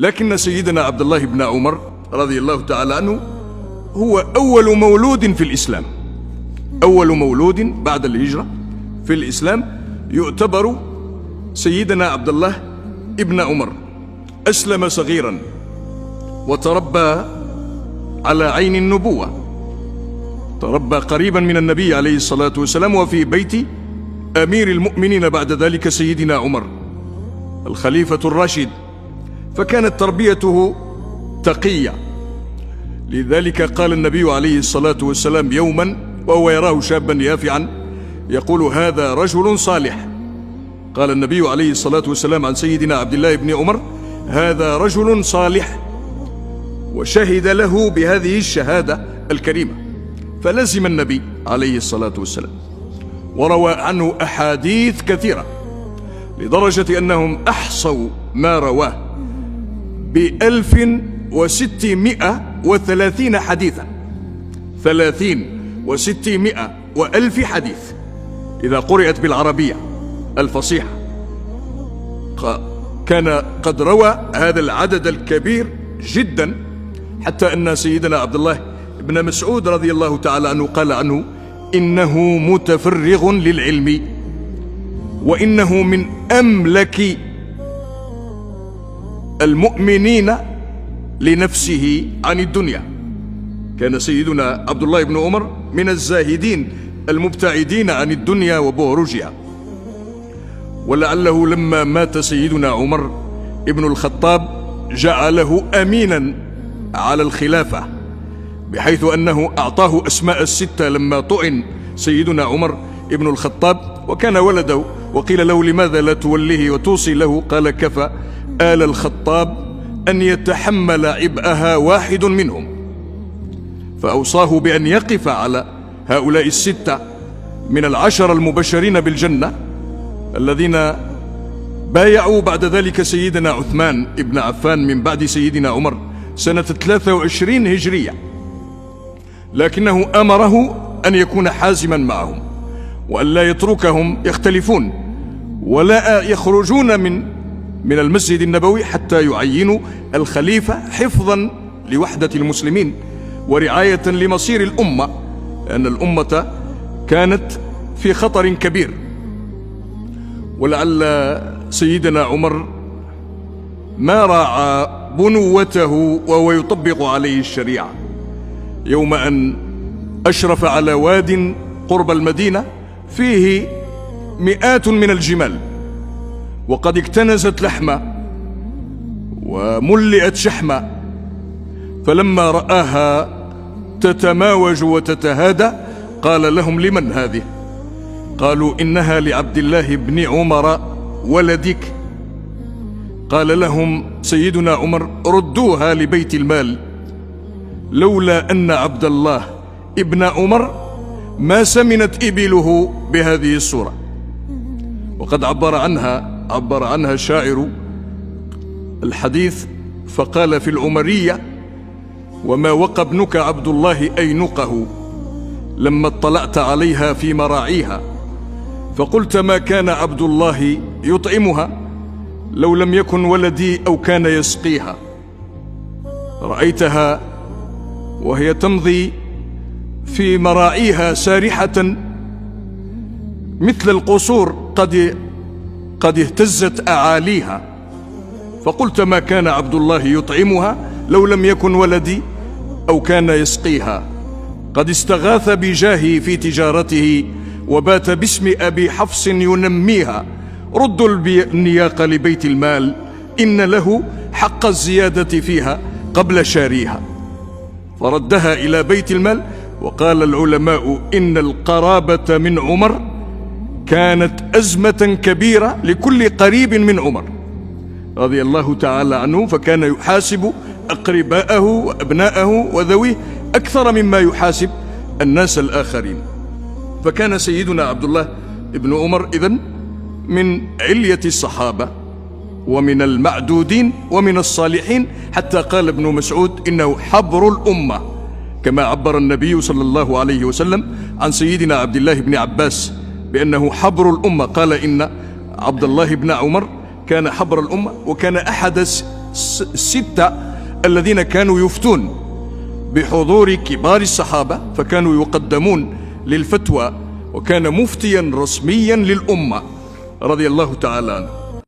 لكن سيدنا عبد الله بن عمر رضي الله تعالى عنه هو أول مولود في الإسلام، أول مولود بعد الهجرة في الإسلام يعتبر سيدنا عبد الله ابن عمر. أسلم صغيرا وتربى على عين النبوة، تربى قريبا من النبي عليه الصلاة والسلام وفي بيت أمير المؤمنين بعد ذلك سيدنا عمر الخليفة الراشد، فكانت تربيته تقية. لذلك قال النبي عليه الصلاة والسلام يوما وهو يراه شابا يافعا يقول: هذا رجل صالح. قال النبي عليه الصلاة والسلام عن سيدنا عبد الله بن عمر: هذا رجل صالح، وشهد له بهذه الشهادة الكريمة، فلزم النبي عليه الصلاة والسلام، وروى عنه أحاديث كثيرة لدرجة أنهم أحصوا ما رواه ب1630 حديثا، 3600 حديث إذا قرأت بالعربية الفصيحة. كان قد روى هذا العدد الكبير جدا، حتى أن سيدنا عبد الله بن مسعود رضي الله تعالى عنه قال عنه: إنه متفرغ للعلم، وإنه من أملك المؤمنين لنفسه عن الدنيا. كان سيدنا عبد الله بن عمر من الزاهدين المبتعدين عن الدنيا وبهرجها، ولعله لما مات سيدنا عمر ابن الخطاب جعله أمينا على الخلافة، بحيث أنه أعطاه أسماء الستة لما طعن سيدنا عمر ابن الخطاب وكان ولده، وقيل له: لماذا لا توليه وتوصي له؟ قال: كفى آل الخطاب أن يتحمل عبئها واحد منهم. فأوصاه بأن يقف على هؤلاء الستة من العشر المبشرين بالجنة الذين بايعوا بعد ذلك سيدنا عثمان ابن عفان من بعد سيدنا عمر سنة 23 هجرية، لكنه أمره أن يكون حازما معهم وأن لا يتركهم يختلفون ولا يخرجون من المسجد النبوي حتى يعينوا الخليفة، حفظا لوحدة المسلمين ورعاية لمصير الأمة، لأن الأمة كانت في خطر كبير. ولعل سيدنا عمر ما راعى بنوته وهو يطبق عليه الشريعة يوم أن أشرف على واد قرب المدينة فيه مئات من الجمال، وقد اكتنزت لحمة وملئت شحمة، فلما رآها تتماوج وتتهادى قال لهم: لمن هذه؟ قالوا: إنها لعبد الله بن عمر ولدك. قال لهم سيدنا عمر: ردوها لبيت المال، لولا أن عبد الله ابن عمر ما سمنت إبله بهذه الصورة. وقد عبر عنها شاعر الحديث فقال في العمرية: وما وقى ابنك عبد الله أينقه لما اطلعت عليها في مراعيها، فقلت ما كان عبد الله يطعمها لو لم يكن ولدي أو كان يسقيها. رأيتها وهي تمضي في مراعيها سارحة مثل القصور قد اهتزت أعاليها، فقلت ما كان عبد الله يطعمها لو لم يكن ولدي أو كان يسقيها. قد استغاث بجاهي في تجارته وبات باسم أبي حفص ينميها. ردوا النياق لبيت المال، إن له حق الزيادة فيها قبل شاريها. فردها إلى بيت المال. وقال العلماء إن القرابة من عمر كانت أزمة كبيرة لكل قريب من عمر رضي الله تعالى عنه، فكان يحاسب أقرباءه وأبناءه وذويه أكثر مما يحاسب الناس الآخرين. فكان سيدنا عبد الله ابن عمر إذن من علية الصحابة ومن المعدودين ومن الصالحين، حتى قال ابن مسعود إنه حبر الأمة، كما عبر النبي صلى الله عليه وسلم عن سيدنا عبد الله بن عباس بأنه حبر الأمة. قال إن عبد الله بن عمر كان حبر الأمة، وكان أحد الستة الذين كانوا يفتون بحضور كبار الصحابة، فكانوا يقدمون للفتوى، وكان مفتيا رسميا للأمة رضي الله تعالى عنه.